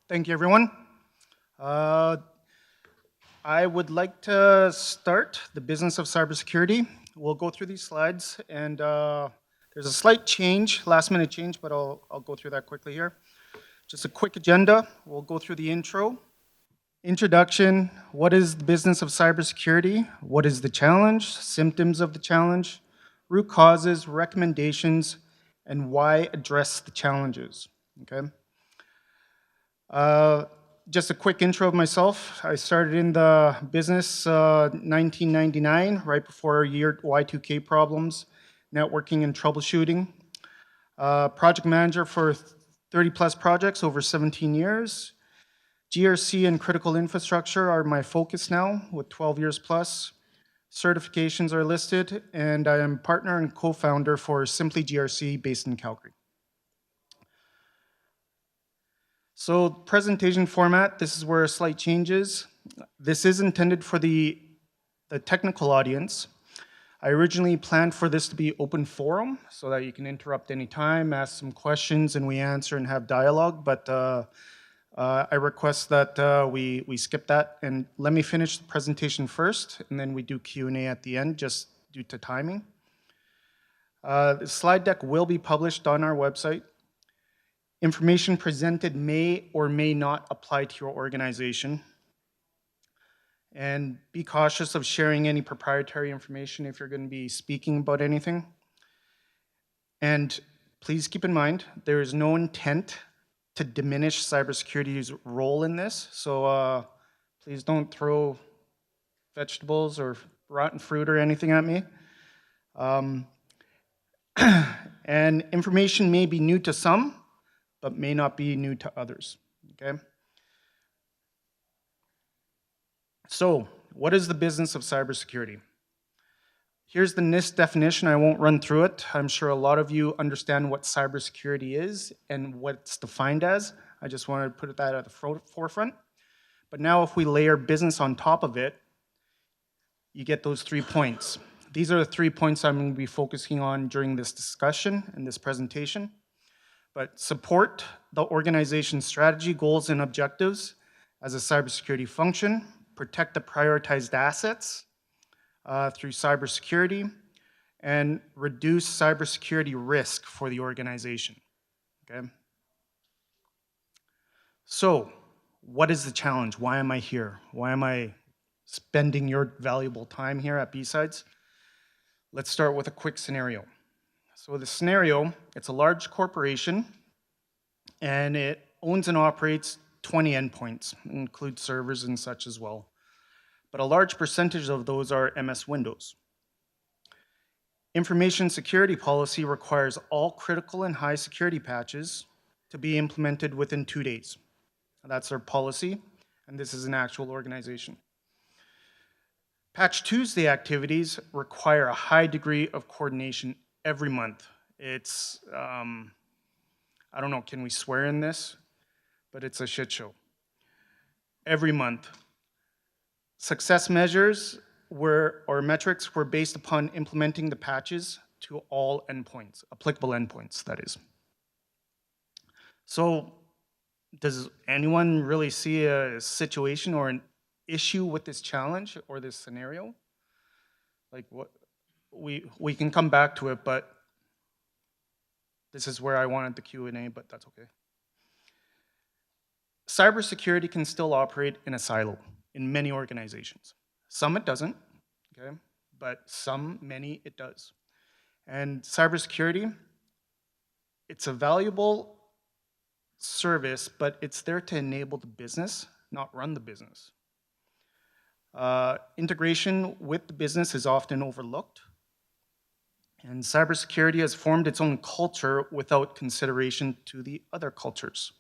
Thank you, everyone. Uh, I would like to start the business of cybersecurity. We'll go through these slides, and there's a slight change, last minute change, but I'll go through that quickly here. Just a quick agenda. We'll go through the intro. Introduction, what is the business of cybersecurity? What is the challenge? Symptoms of the challenge, root causes, recommendations, and why address the challenges, okay? Uh, just a quick intro of myself. I started in the business 1999, right before year Y2K problems, networking and troubleshooting. Project manager for 30 plus projects over 17 years. GRC and critical infrastructure are my focus now with 12 years plus. Certifications are listed, and I am partner and co-founder for Simply GRC based in Calgary. So presentation format, this is where a slight changes. This is intended for the technical audience. I originally planned for this to be open forum so that you can interrupt anytime, ask some questions, and we answer and have dialogue, but I request that we skip that, and let me finish the presentation first, and then we do Q&A at the end, just due to timing. The slide deck will be published on our website. Information presented may or may not apply to your organization. And be cautious of sharing any proprietary information if you're going to be speaking about anything. And please keep in mind, there is no intent to diminish cybersecurity's role in this. So please don't throw vegetables or rotten fruit or anything at me. And information may be new to some, but may not be new to others, okay? So, what is the business of cybersecurity? Here's the NIST definition. I won't run through it. I'm sure a lot of you understand what cybersecurity is and what it's defined as. I just wanted to put that at the forefront. But now if we layer business on top of it, you get those 3 points. These are the 3 points I'm going to be focusing on during this discussion and this presentation. But support the organization's strategy, goals, and objectives as a cybersecurity function, protect the prioritized assets through cybersecurity, and reduce cybersecurity risk for the organization, okay? So, what is the challenge? Why am I here? Why am I spending your valuable time here at BSides? Let's start with a quick scenario. So the scenario, it's a large corporation, and it owns and operates 20 endpoints, includes servers and such as well. But a large percentage of those are MS Windows. Information security policy requires all critical and high security patches to be implemented within 2 days. That's their policy, and this is an actual organization. Patch Tuesday activities require a high degree of coordination every month. It's, I don't know, can we swear in this? But it's a shit show. Every month. Success measures or metrics were based upon implementing the patches to all endpoints, applicable endpoints, that is. So does anyone really see a situation or an issue with this challenge or this scenario? Like what, we can come back to it, but this is where I wanted the Q&A, but that's okay. Cybersecurity can still operate in a silo in many organizations. Some it doesn't, okay? But many it does. And cybersecurity, it's a valuable service, but it's there to enable the business, not run the business. Integration with the business is often overlooked. And cybersecurity has formed its own culture without consideration to the other cultures.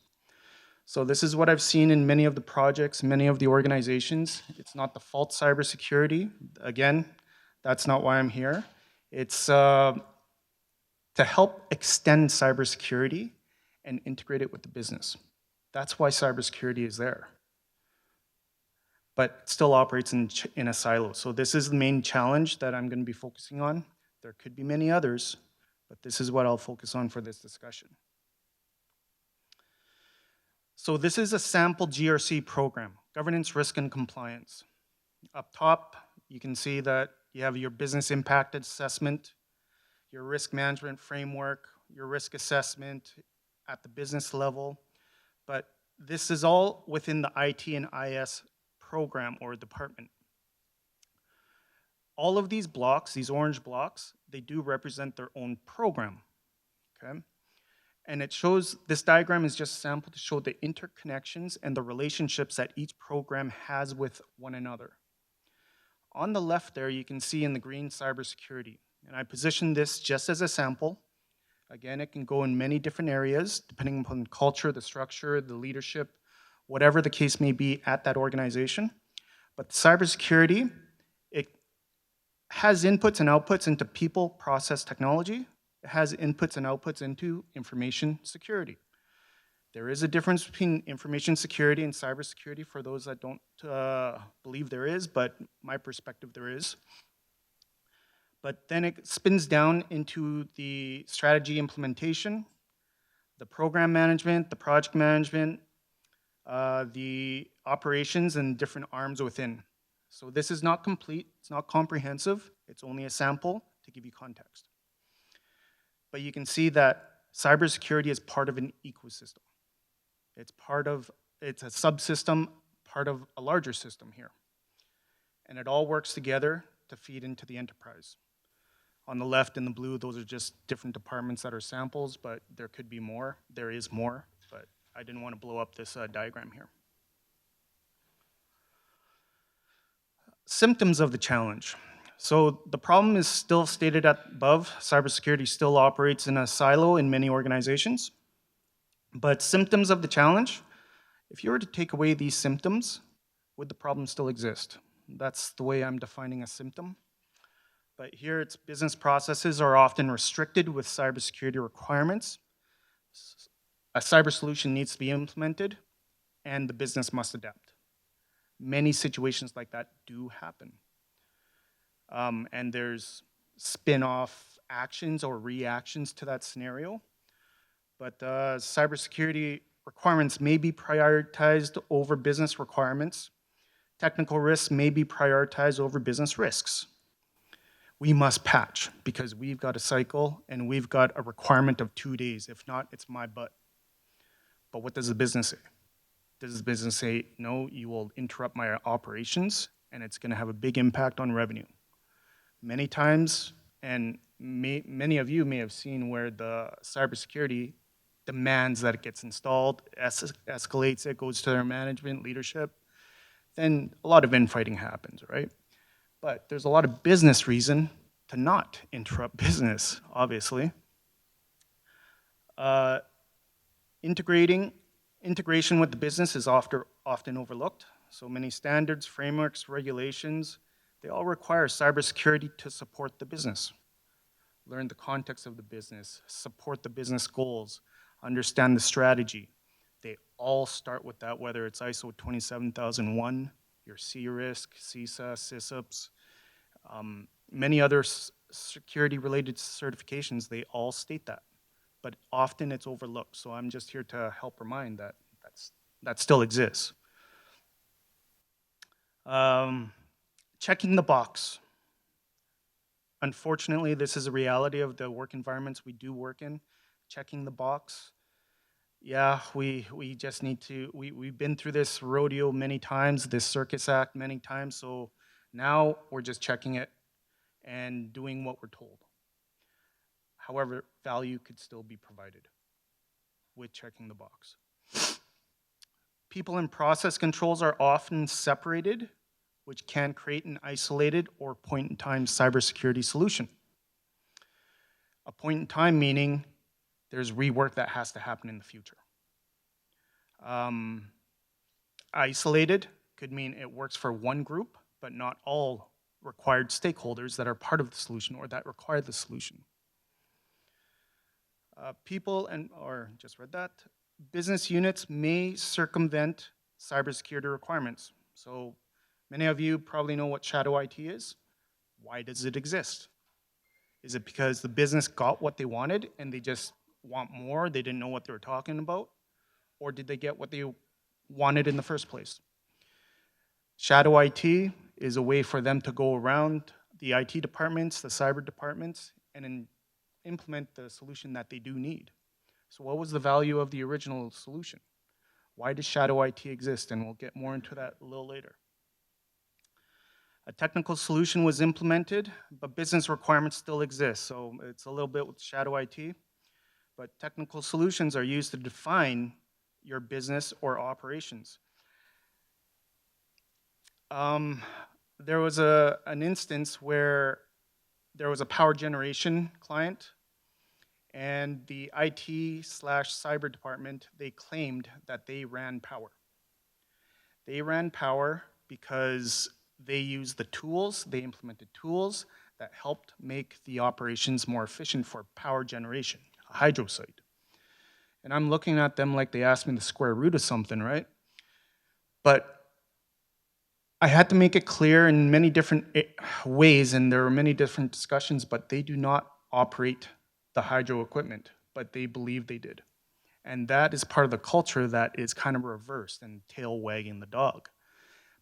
So this is what I've seen in many of the projects, many of the organizations. It's not the fault cybersecurity. Again, that's not why I'm here. It's to help extend cybersecurity and integrate it with the business. That's why cybersecurity is there. But it still operates in a silo. So this is the main challenge that I'm going to be focusing on. There could be many others, but this is what I'll focus on for this discussion. So this is a sample GRC program, governance, risk, and compliance. Up top, you can see that you have your business impact assessment, your risk management framework, your risk assessment at the business level, but this is all within the IT and IS program or department. All of these blocks, these orange blocks, they do represent their own program, okay? And it shows, this diagram is just a sample to show the interconnections and the relationships that each program has with one another. On the left there, you can see in the green cybersecurity. And I positioned this just as a sample. Again, it can go in many different areas, depending upon culture, the structure, the leadership, whatever the case may be at that organization. But cybersecurity, it has inputs and outputs into people, process, technology. It has inputs and outputs into information security. There is a difference between information security and cybersecurity for those that don't believe there is, but my perspective there is. But then it spins down into the strategy implementation, the program management, the project management, the operations, and different arms within. So this is not complete, it's not comprehensive, it's only a sample to give you context. But you can see that cybersecurity is part of an ecosystem. It's a subsystem, part of a larger system here. And it all works together to feed into the enterprise. On the left in the blue, those are just different departments that are samples, but there could be more. There is more, but I didn't want to blow up this diagram here. Symptoms of the challenge. So the problem is still stated above. Cybersecurity still operates in a silo in many organizations. But symptoms of the challenge, if you were to take away these symptoms, would the problem still exist? That's the way I'm defining a symptom. But here it's business processes are often restricted with cybersecurity requirements. A cyber solution needs to be implemented and the business must adapt. Many situations like that do happen. And there's spin-off actions or reactions to that scenario. But cybersecurity requirements may be prioritized over business requirements. Technical risks may be prioritized over business risks. We must patch because we've got a cycle and we've got a requirement of 2 days. If not, it's my butt. But what does the business say? Does the business say, no, you will interrupt my operations and it's going to have a big impact on revenue? Many times, and many of you may have seen where the cybersecurity demands that it gets installed, escalates it, goes to their management, leadership, then a lot of infighting happens, right? But there's a lot of business reason to not interrupt business, obviously. Integration with the business is often overlooked. So many standards, frameworks, regulations, they all require cybersecurity to support the business. Learn the context of the business, support the business goals, understand the strategy. They all start with that, whether it's ISO 27001, your C-RISC, CISA, CISUPS, many other security-related certifications, they all state that. But often it's overlooked, so I'm just here to help remind that that still exists. Checking the box. Unfortunately, this is a reality of the work environments we do work in. Checking the box. Yeah, we just need to, we've been through this rodeo many times, this Circus Act many times, so now we're just checking it and doing what we're told. However, value could still be provided with checking the box. People and process controls are often separated, which can create an isolated or point-in-time cybersecurity solution. A point-in-time meaning there's rework that has to happen in the future. Isolated could mean it works for one group, but not all required stakeholders that are part of the solution or that require the solution. Business units may circumvent cybersecurity requirements. So many of you probably know what shadow IT is. Why does it exist? Is it because the business got what they wanted and they just want more, they didn't know what they were talking about? or did they get what they wanted in the first place? Shadow IT is a way for them to go around the IT departments, the cyber departments, and implement the solution that they do need. So what was the value of the original solution? Why does shadow IT exist? And we'll get more into that a little later. A technical solution was implemented, but business requirements still exist. So it's a little bit with shadow IT, but technical solutions are used to define your business or operations. There was an instance where there was a power generation client, and the IT/cyber department, they claimed that they ran power. They ran power because they used the tools, they implemented tools that helped make the operations more efficient for power generation, a hydro site. And I'm looking at them like they asked me the square root of something, right? But I had to make it clear in many different ways, and there were many different discussions, but they do not operate the hydro equipment, but they believe they did. And that is part of the culture that is kind of reversed and tail wagging the dog.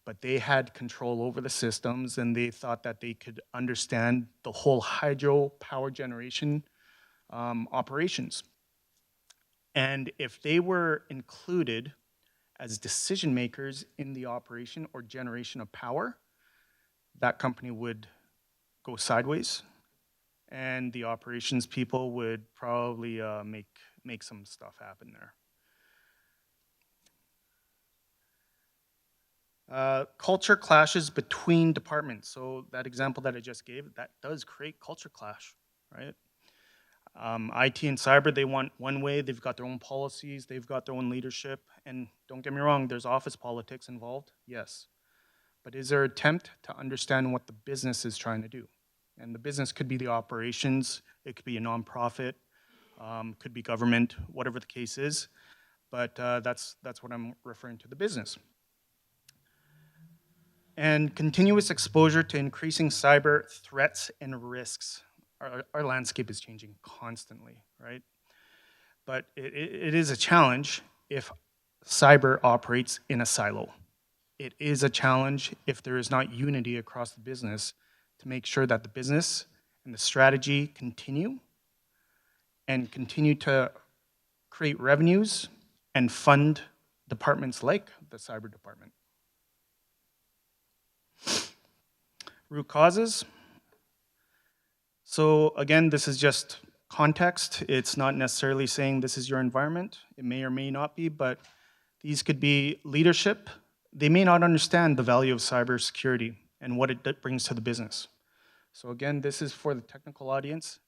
But they had control over the systems, and they thought that they could understand the whole hydro power generation operations. And if they were included as decision makers in the operation or generation of power, that company would go sideways, and the operations people would probably make some stuff happen there. Culture clashes between departments. So that example that I just gave, that does create culture clash, right? IT and cyber, they want one way, they've got their own policies, they've got their own leadership, and don't get me wrong, there's office politics involved, yes. But is there an attempt to understand what the business is trying to do? And the business could be the operations, it could be a nonprofit, could be government, whatever the case is, but that's what I'm referring to, the business. And continuous exposure to increasing cyber threats and risks. Our landscape is changing constantly, right? But it is a challenge if cyber operates in a silo. It is a challenge if there is not unity across the business to make sure that the business and the strategy continue to create revenues and fund departments like the cyber department. Root causes. So again, this is just context. It's not necessarily saying this is your environment. It may or may not be, but these could be leadership. They may not understand the value of cybersecurity and what it brings to the business. So again, this is for the technical audience.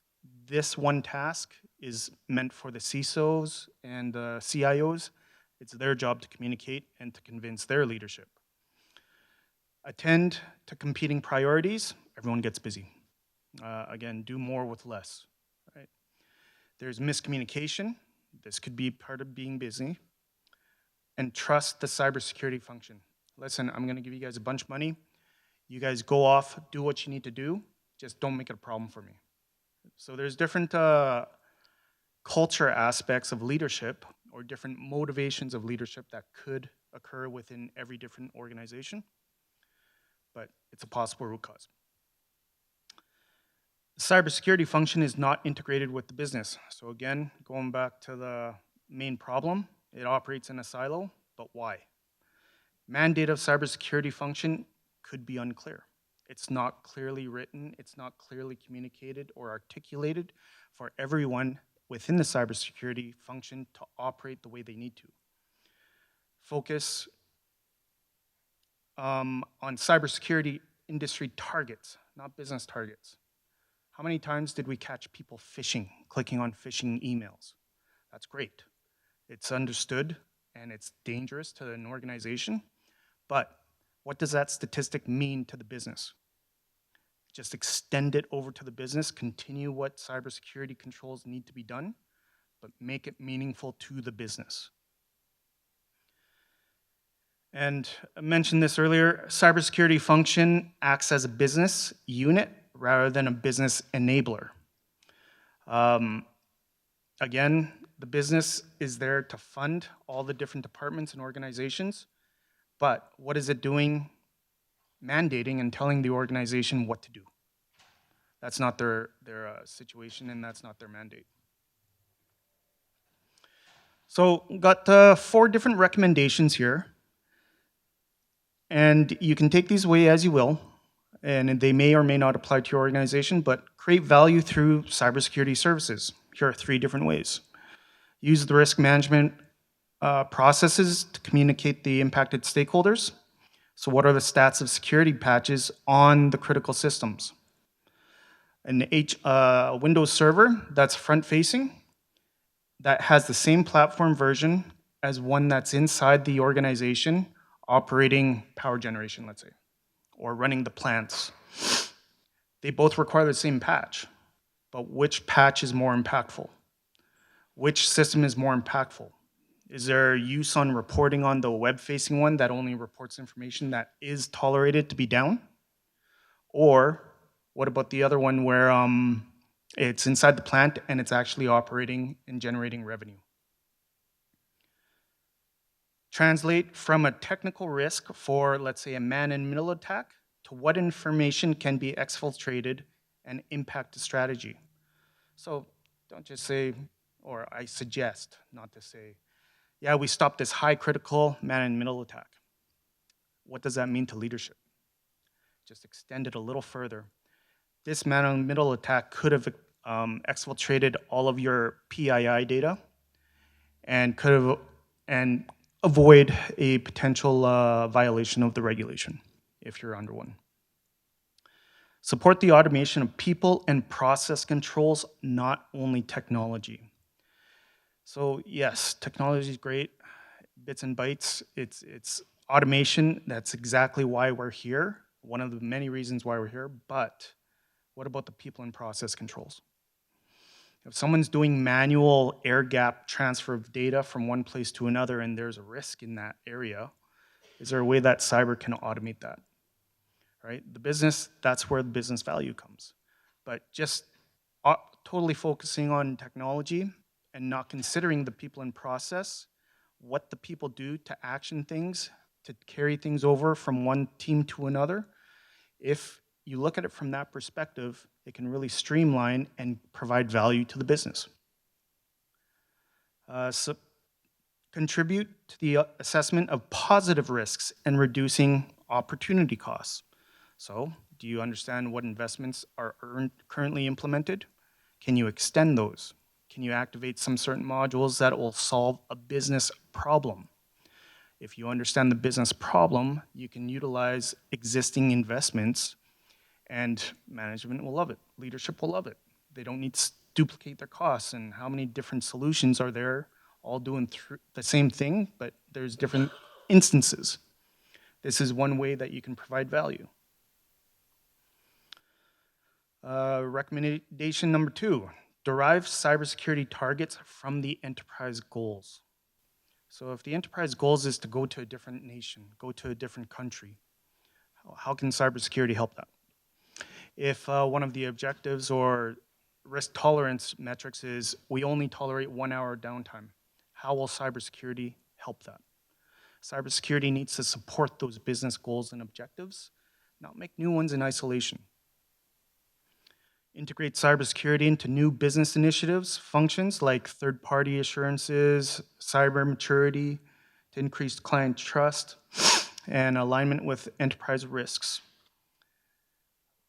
This one task is meant for the CISOs and the CIOs. It's their job to communicate and to convince their leadership. Attend to competing priorities. Everyone gets busy. Again, do more with less, right? There's miscommunication. This could be part of being busy. And trust the cybersecurity function. Listen, I'm gonna give you guys a bunch of money. You guys go off, do what you need to do. Just don't make it a problem for me. So there's different culture aspects of leadership or different motivations of leadership that could occur within every different organization, but it's a possible root cause. The cybersecurity function is not integrated with the business. So again, going back to the main problem, it operates in a silo, but why? Mandate of cybersecurity function could be unclear. It's not clearly written, it's not clearly communicated or articulated for everyone within the cybersecurity function to operate the way they need to. Focus on cybersecurity industry targets, not business targets. How many times did we catch people phishing, clicking on phishing emails? That's great. It's understood and it's dangerous to an organization, but what does that statistic mean to the business? Just extend it over to the business, continue what cybersecurity controls need to be done, but make it meaningful to the business. And I mentioned this earlier, cybersecurity function acts as a business unit rather than a business enabler. Again, The business is there to fund all the different departments and organizations, but what is it doing mandating and telling the organization what to do? That's not their situation, and that's not their mandate. So got 4 different recommendations here, and you can take these away as you will, and they may or may not apply to your organization, but create value through cybersecurity services. Here are 3 different ways. Use the risk management processes to communicate the impacted stakeholders. So what are the stats of security patches on the critical systems? An Windows server that's front-facing, that has the same platform version as one that's inside the organization operating power generation, let's say, or running the plants. They both require the same patch, but which patch is more impactful? Which system is more impactful? Is there use on reporting on the web-facing one that only reports information that is tolerated to be down? Or what about the other one where it's inside the plant and it's actually operating and generating revenue? Translate from a technical risk for, let's say, a man-in-the-middle attack to what information can be exfiltrated and impact the strategy. So don't just say, or I suggest not to say, yeah, we stopped this high critical man-in-the-middle attack. What does that mean to leadership? Just extend it a little further. This man-in-the-middle attack could have exfiltrated all of your PII data and could have avoid a potential violation of the regulation if you're under one. Support the automation of people and process controls, not only technology. So yes, technology is great, bits and bytes. It's automation. That's exactly why we're here. One of the many reasons why we're here. But what about the people and process controls? If someone's doing manual air gap transfer of data from one place to another and there's a risk in that area, is there a way that cyber can automate that? Right? The business, that's where the business value comes. But just totally focusing on technology and not considering the people and process, what the people do to action things, to carry things over from one team to another, if you look at it from that perspective, it can really streamline and provide value to the business. So contribute to the assessment of positive risks and reducing opportunity costs. So do you understand what investments are currently implemented? Can you extend those? Can you activate some certain modules that will solve a business problem? If you understand the business problem, you can utilize existing investments and management will love it. Leadership will love it. They don't need to duplicate their costs and how many different solutions are there all doing the same thing, but there's different instances. This is one way that you can provide value. Recommendation number 2, derive cybersecurity targets from the enterprise goals. So if the enterprise goals is to go to a different nation, go to a different country, how can cybersecurity help that? If one of the objectives or risk tolerance metrics is we only tolerate 1 hour downtime, how will cybersecurity help that? Cybersecurity needs to support those business goals and objectives, not make new ones in isolation. Integrate cybersecurity into new business initiatives, functions like third-party assurances, cyber maturity, to increase client trust, and alignment with enterprise risks.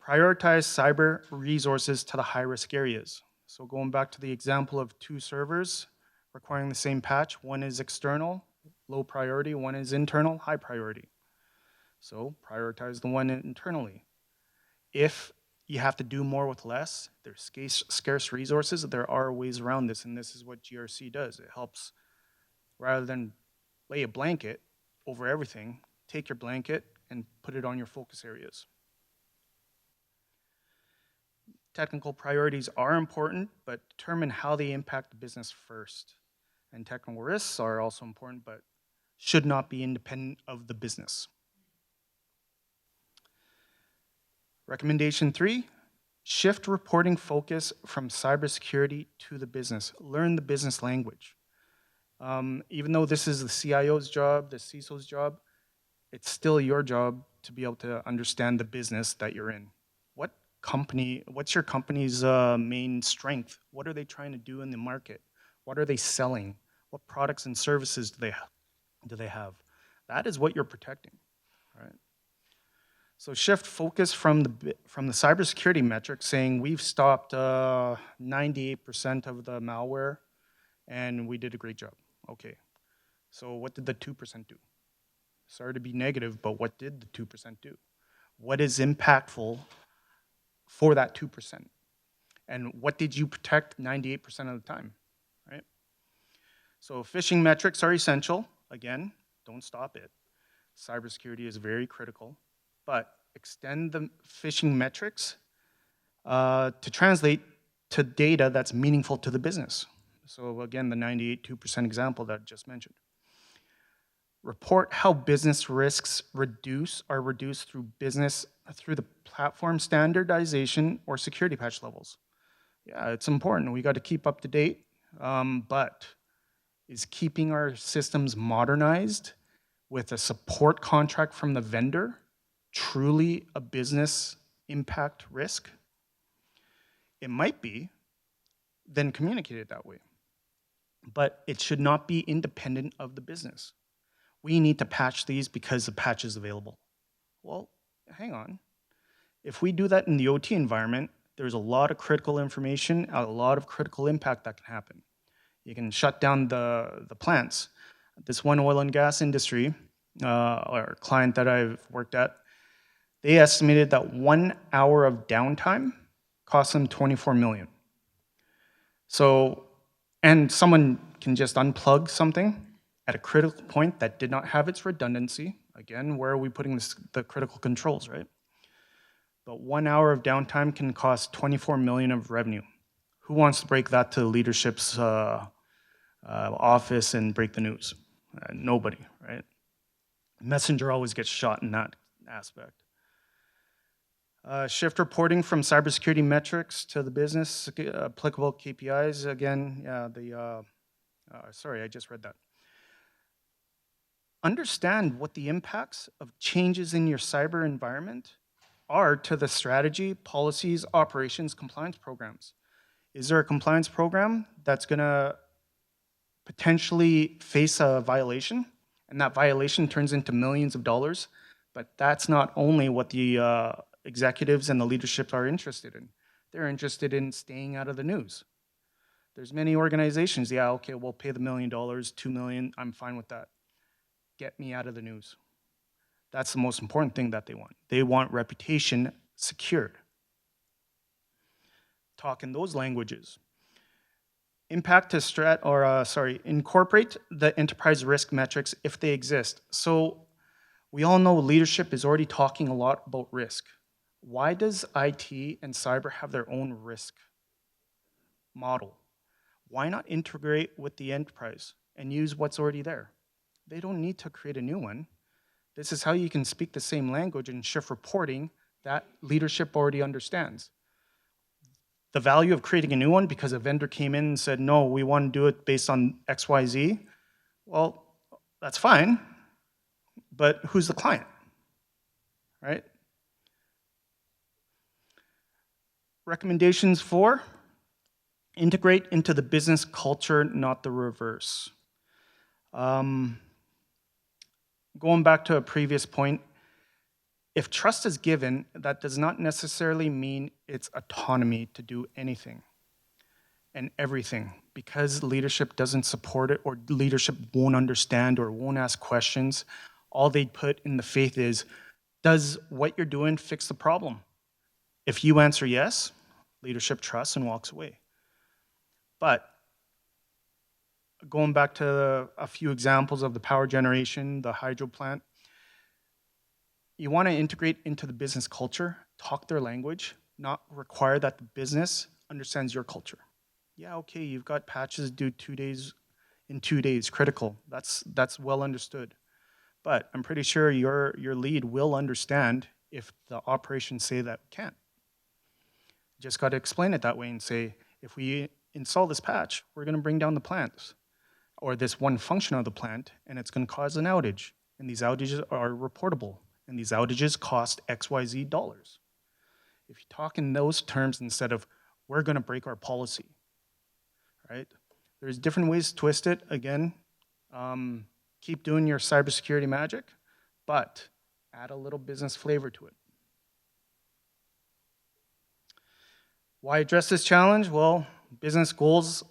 Prioritize cyber resources to the high-risk areas. So going back to the example of 2 servers requiring the same patch, one is external, low priority, one is internal, high priority. So prioritize the one internally. If you have to do more with less, there's scarce resources, there are ways around this, and this is what GRC does. It helps, rather than lay a blanket over everything, take your blanket and put it on your focus areas. Technical priorities are important, but determine how they impact the business first. And technical risks are also important, but should not be independent of the business. Recommendation 3, Shift reporting focus from cybersecurity to the business. Learn the business language. Even though this is the CIO's job, the CISO's job, it's still your job to be able to understand the business that you're in. What's your company's main strength? What are they trying to do in the market? What are they selling? What products and services do they have? That is what you're protecting, right? So shift focus from the cybersecurity metric, saying we've stopped 98% of the malware, and we did a great job. Okay, so what did the 2% do? Sorry to be negative, but what did the 2% do? What is impactful for that 2%? And what did you protect 98% of the time, right? So phishing metrics are essential. Again, don't stop it. Cybersecurity is very critical, but extend the phishing metrics to translate to data that's meaningful to the business. So again, the 98.2% example that I just mentioned. Report how business risks are reduced through the platform standardization or security patch levels. Yeah, it's important. We got to keep up to date, but is keeping our systems modernized with a support contract from the vendor truly a business impact risk? It might be, then communicate it that way. But it should not be independent of the business. We need to patch these because the patch is available. Well, hang on. If we do that in the OT environment, there's a lot of critical information, a lot of critical impact that can happen. You can shut down the plants. This one oil and gas industry, or client that I've worked at, they estimated that 1 hour of downtime cost them $24 million. So, and someone can just unplug something at a critical point that did not have its redundancy. Again, where are we putting the critical controls, right? But 1 hour of downtime can cost $24 million of revenue. Who wants to break that to leadership's office and break the news? Nobody, right? Messenger always gets shot in that aspect. Shift reporting from cybersecurity metrics to the business applicable KPIs. Again, sorry, I just read that. Understand what the impacts of changes in your cyber environment are to the strategy, policies, operations, compliance programs. Is there a compliance program that's gonna potentially face a violation, and that violation turns into millions of dollars? But that's not only what the executives and the leadership are interested in. They're interested in staying out of the news. There's many organizations, yeah, okay, we'll pay the $1 million, $2 million, I'm fine with that. Get me out of the news. That's the most important thing that they want. They want reputation secured. Talk in those languages. Incorporate the enterprise risk metrics if they exist. So we all know leadership is already talking a lot about risk. Why does IT and cyber have their own risk model? Why not integrate with the enterprise and use what's already there? They don't need to create a new one. This is how you can speak the same language and shift reporting that leadership already understands. The value of creating a new one because a vendor came in and said, no, we want to do it based on XYZ. Well, that's fine, but who's the client, right? Recommendations for integrate into the business culture, not the reverse. Going back to a previous point, if trust is given, that does not necessarily mean it's autonomy to do anything and everything, because leadership doesn't support it or leadership won't understand or won't ask questions. All they put in the faith is, does what you're doing fix the problem? If you answer yes, leadership trusts and walks away. But going back to a few examples of the power generation, the hydro plant, you want to integrate into the business culture, talk their language, not require that the business understands your culture. Yeah, okay, you've got patches due 2 days, in 2 days, critical. That's well understood. But I'm pretty sure your lead will understand if the operations say that can't. Just got to explain it that way and say, if we install this patch, we're going to bring down the plant or this one function of the plant, and it's going to cause an outage. And these outages are reportable, and these outages cost XYZ dollars. If you talk in those terms instead of, we're going to break our policy, right? There's different ways to twist it. Again, keep doing your cybersecurity magic, but add a little business flavor to it. Why address this challenge? Well, business goals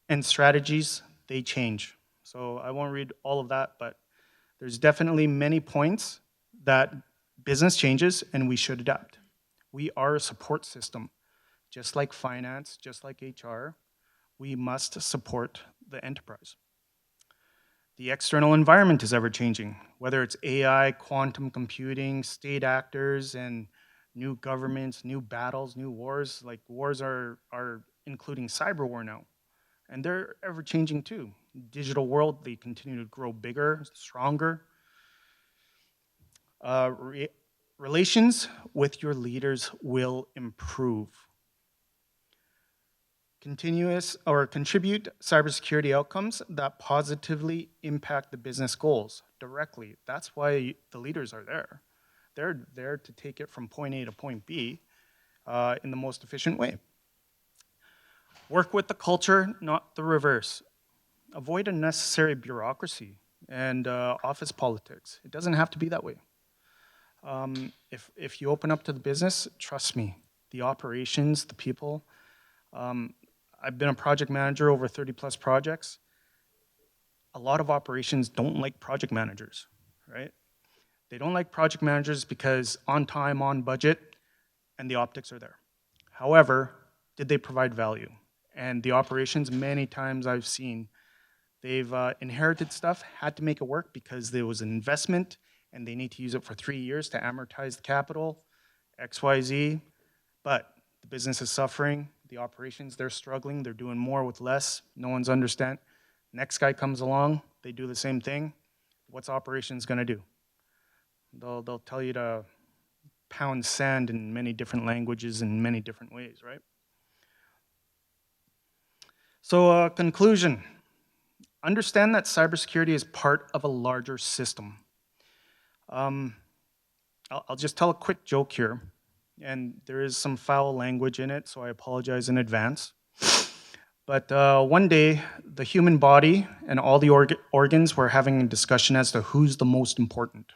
and strategies, they change. So I won't read all of that, but there's definitely many points that business changes and we should adapt. We are a support system, just like finance, just like HR. We must support the enterprise. The external environment is ever changing, whether it's AI, quantum computing, state actors, and new governments, new battles, new wars. Like wars are including cyber war now, and they're ever changing too. Digital world, they continue to grow bigger, stronger. Relations with your leaders will improve. Continuous or contribute cybersecurity outcomes that positively impact the business goals directly. That's why the leaders are there. They're there to take it from point A to point B in the most efficient way. Work with the culture, not the reverse. Avoid unnecessary bureaucracy and office politics. It doesn't have to be that way. If you open up to the business, trust me, the operations, the people. I've been a project manager over 30 plus projects. A lot of operations don't like project managers, right? They don't like project managers because on time, on budget, and the optics are there. However, did they provide value? And the operations, many times I've seen, they've inherited stuff, had to make it work because there was an investment and they need to use it for 3 years to amortize the capital, XYZ, but the business is suffering, the operations, they're struggling, they're doing more with less, no one's understand. Next guy comes along, they do the same thing. What's operations gonna do? They'll tell you to pound sand in many different languages in many different ways, right? So conclusion, understand that cybersecurity is part of a larger system. I'll just tell a quick joke here, and there is some foul language in it, so I apologize in advance. But one day, the human body and all the organs were having a discussion as to who's the most important.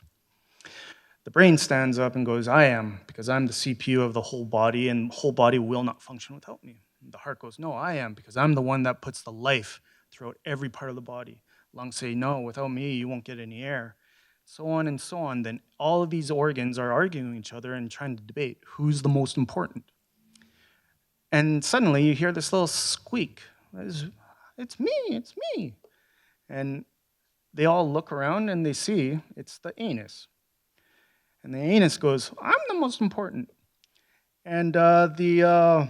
The brain stands up and goes, I am, because I'm the CPU of the whole body, and the whole body will not function without me. And the heart goes, no, I am, because I'm the one that puts the life throughout every part of the body. Lungs say, no, without me, you won't get any air. So on and so on. Then all of these organs are arguing with each other and trying to debate who's the most important. And suddenly you hear this little squeak. It's me. And they all look around and they see it's the anus. And the anus goes, I'm the most important. And the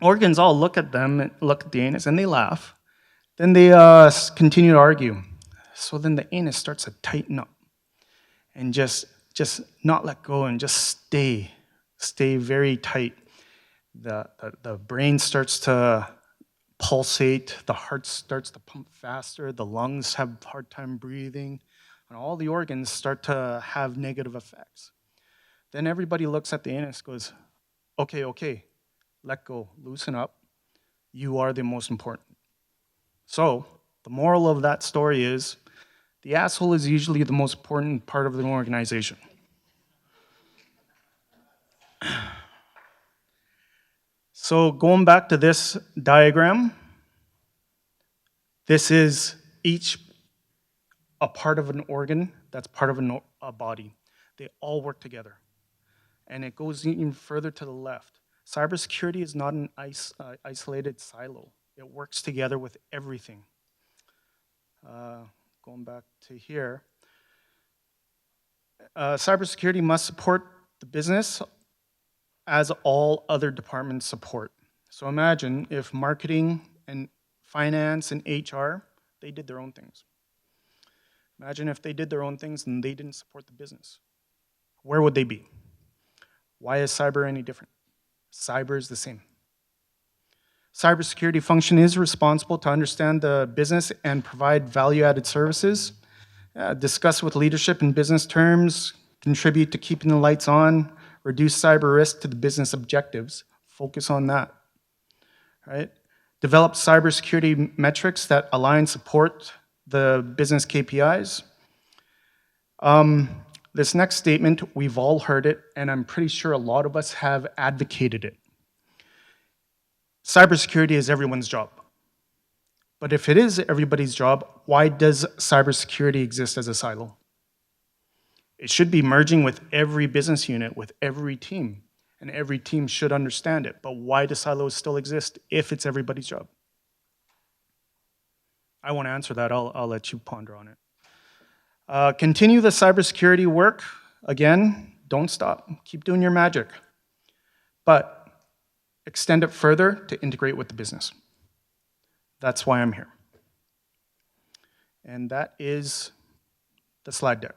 organs all look at them, look at the anus, and they laugh. Then they continue to argue. So then the anus starts to tighten up and just not let go and just stay very tight. The brain starts to pulsate, the heart starts to pump faster, the lungs have a hard time breathing, and all the organs start to have negative effects. Then everybody looks at the anus, goes, okay, let go, loosen up. You are the most important. So the moral of that story is, the asshole is usually the most important part of the organization. So going back to this diagram, this is each a part of an organ that's part of a body. They all work together. And it goes even further to the left. Cybersecurity is not an isolated silo. It works together with everything. Going back to here, cybersecurity must support the business as all other departments support. So imagine if marketing and finance and HR, they did their own things. Imagine if they did their own things and they didn't support the business. Where would they be? Why is cyber any different? Cyber is the same. Cybersecurity function is responsible to understand the business and provide value-added services, discuss with leadership in business terms, contribute to keeping the lights on, reduce cyber risk to the business objectives, focus on that, right? Develop cybersecurity metrics that align, support the business KPIs. This next statement, we've all heard it, and I'm pretty sure a lot of us have advocated it. Cybersecurity is everyone's job. But if it is everybody's job, why does cybersecurity exist as a silo? It should be merging with every business unit, with every team, and every team should understand it. But why do silos still exist if it's everybody's job? I won't answer that. I'll let you ponder on it. Continue the cybersecurity work. Again, don't stop. Keep doing your magic. But extend it further to integrate with the business. That's why I'm here. And that is the slide deck.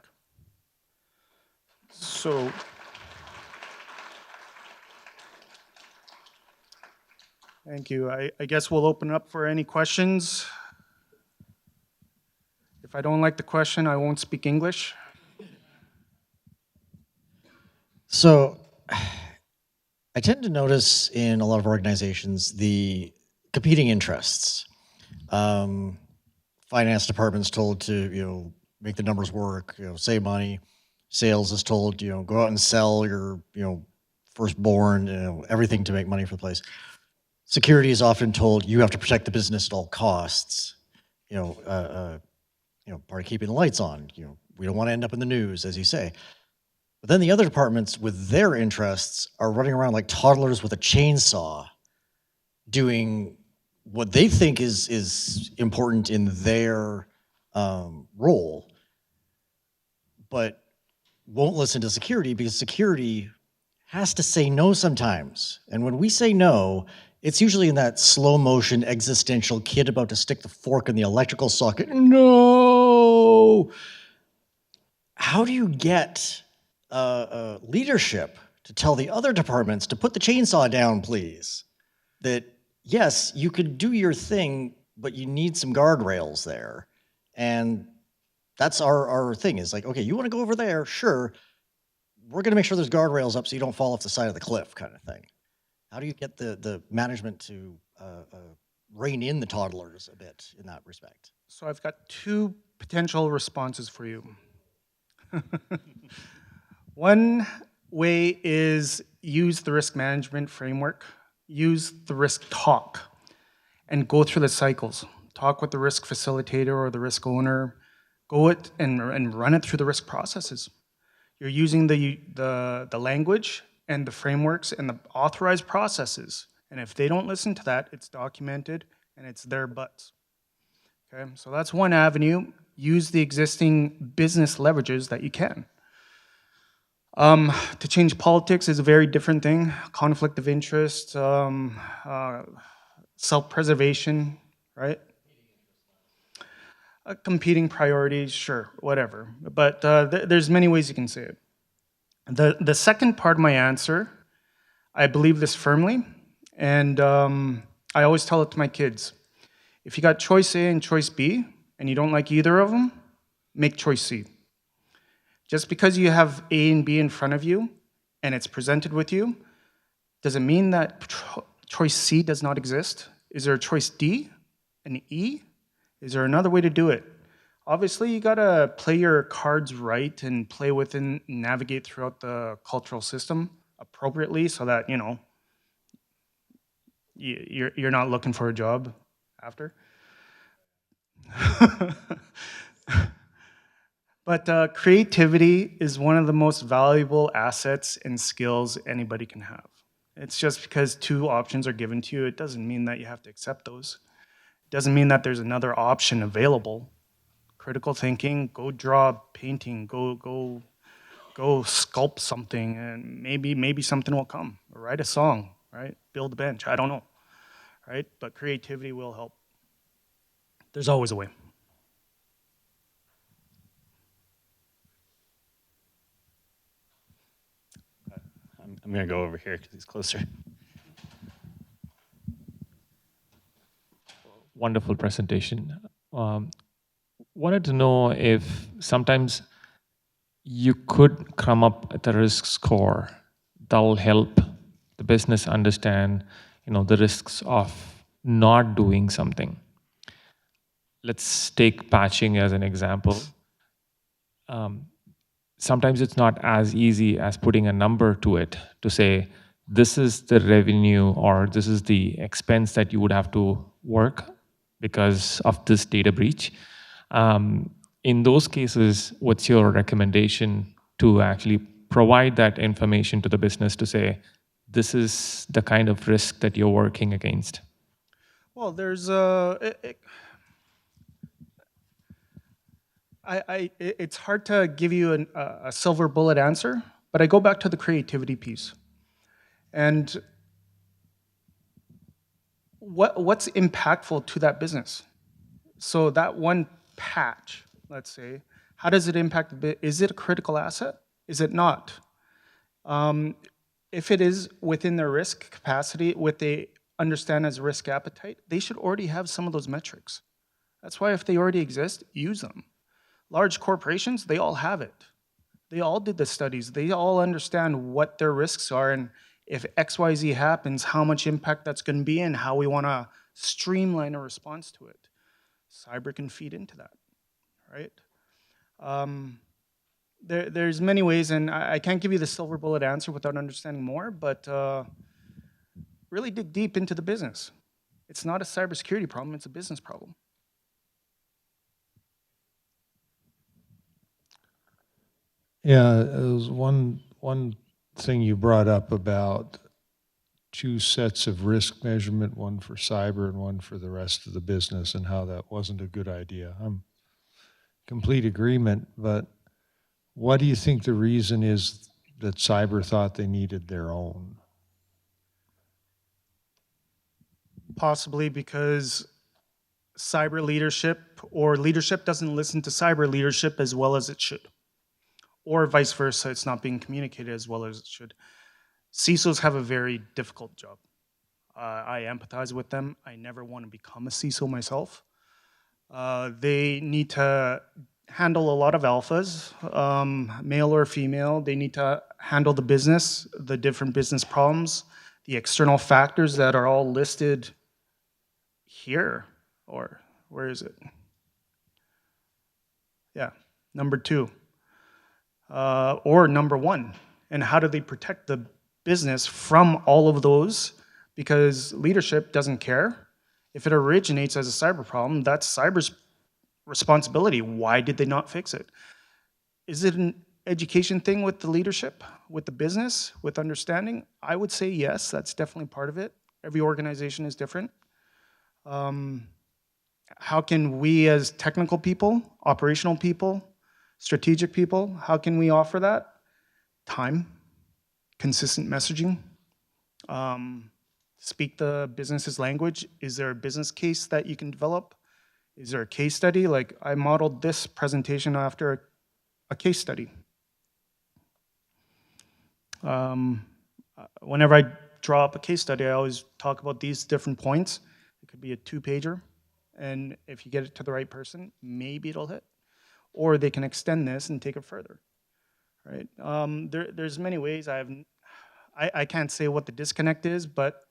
So, thank you. I guess we'll open up for any questions. If I don't like the question, I won't speak English. So, I tend to notice in a lot of organizations the competing interests. Finance department's told to make the numbers work, save money. Sales is told go out and sell your firstborn, everything to make money for the place. Security is often told you have to protect the business at all costs. Part of keeping the lights on. We don't want to end up in the news, as you say. But then the other departments with their interests are running around like toddlers with a chainsaw, doing what they think is important in their role, but won't listen to security because security has to say no sometimes. And when we say no, it's usually in that slow motion existential kid about to stick the fork in the electrical socket. No! How do you get leadership to tell the other departments to put the chainsaw down, please? That, yes, you could do your thing, but you need some guardrails there. And that's our thing is like, okay, you want to go over there? Sure. We're going to make sure there's guardrails up so you don't fall off the side of the cliff kind of thing. How do you get the management to rein in the toddlers a bit in that respect? So I've got two potential responses for you. One way is use the risk management framework, use the risk talk, and go through the cycles. Talk with the risk facilitator or the risk owner, go it and run it through the risk processes. You're using the language and the frameworks and the authorized processes. And if they don't listen to that, it's documented and it's their butts. Okay, so that's one avenue. Use the existing business leverages that you can. To change politics is a very different thing. Conflict of interest, self-preservation, right? Competing priorities, sure, whatever. But there's many ways you can say it. The second part of my answer, I believe this firmly, and I always tell it to my kids. If you got choice A and choice B, and you don't like either of them, make choice C. Just because you have A and B in front of you, and it's presented with you, does it mean that choice C does not exist? Is there a choice D, an E? Is there another way to do it? Obviously, you gotta play your cards right and play within, navigate throughout the cultural system appropriately so that, you're not looking for a job after. But creativity is one of the most valuable assets and skills anybody can have. It's just because two options are given to you, it doesn't mean that you have to accept those. It doesn't mean that there's another option available. Critical thinking, go draw painting, go sculpt something, and maybe something will come. Or write a song, right? Build a bench, I don't know, right? But creativity will help. There's always a way. I'm going to go over here because he's closer. Wonderful presentation. Wanted to know if sometimes you could come up with a risk score that'll help the business understand, the risks of not doing something. Let's take patching as an example. Sometimes it's not as easy as putting a number to it to say, this is the revenue or this is the expense that you would have to work because of this data breach. In those cases, what's your recommendation to actually provide that information to the business to say, this is the kind of risk that you're working against? Well, it's hard to give you a silver bullet answer, but I go back to the creativity piece. And what's impactful to that business? So that one patch, let's say, how does it impact the bit? Is it a critical asset? Is it not? If it is within their risk capacity, what they understand as risk appetite, they should already have some of those metrics. That's why if they already exist, use them. Large corporations, they all have it. They all did the studies. They all understand what their risks are and if XYZ happens, how much impact that's going to be and how we want to streamline a response to it. Cyber can feed into that, right? There's many ways, and I can't give you the silver bullet answer without understanding more, but really dig deep into the business. It's not a cybersecurity problem, it's a business problem. Yeah, it was one thing you brought up about two sets of risk measurement, one for cyber and one for the rest of the business, and how that wasn't a good idea. I'm complete agreement, but what do you think the reason is that cyber thought they needed their own? Possibly because cyber leadership or leadership doesn't listen to cyber leadership as well as it should. Or vice versa, it's not being communicated as well as it should. CISOs have a very difficult job. I empathize with them. I never want to become a CISO myself. They need to handle a lot of alphas, male or female. They need to handle the business, the different business problems, the external factors that are all listed here, or where is it? Yeah, number 2. Or number 1, and how do they protect the business from all of those? Because leadership doesn't care. If it originates as a cyber problem, that's cyber's responsibility. Why did they not fix it? Is it an education thing with the leadership, with the business, with understanding? I would say yes, that's definitely part of it. Every organization is different. How can we as technical people, operational people, strategic people, how can we offer that? Time, consistent messaging, speak the business's language. Is there a business case that you can develop? Is there a case study? Like I modeled this presentation after a case study. Whenever I draw up a case study, I always talk about these different points. It could be a 2-pager, and if you get it to the right person, maybe it'll hit. Or they can extend this and take it further, right? There's many ways. I can't say what the disconnect is, but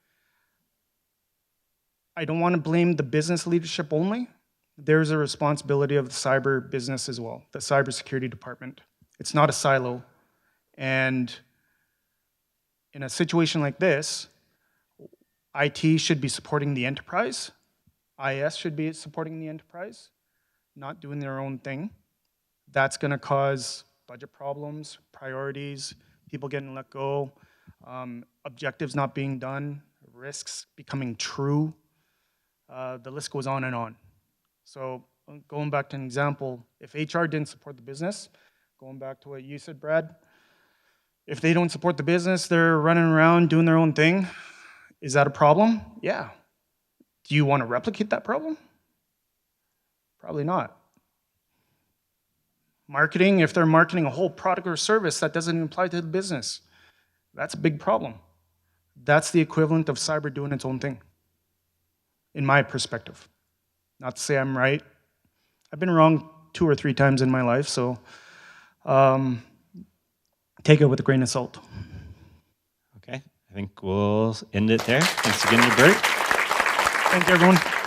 I don't want to blame the business leadership only. There's a responsibility of the cyber business as well, the cybersecurity department. It's not a silo. And in a situation like this, IT should be supporting the enterprise. IS should be supporting the enterprise, not doing their own thing. That's going to cause budget problems, priorities, people getting let go, objectives not being done, risks becoming true. The list goes on and on. So going back to an example, if HR didn't support the business, going back to what you said, Brad, if they don't support the business, they're running around doing their own thing, is that a problem? Yeah. Do you want to replicate that problem? Probably not. Marketing, if they're marketing a whole product or service that doesn't even apply to the business, that's a big problem. That's the equivalent of cyber doing its own thing, in my perspective. Not to say I'm right. I've been wrong 2 or 3 times in my life, so take it with a grain of salt. Okay, I think we'll end it there. Thanks again to Burt. Thank you, everyone.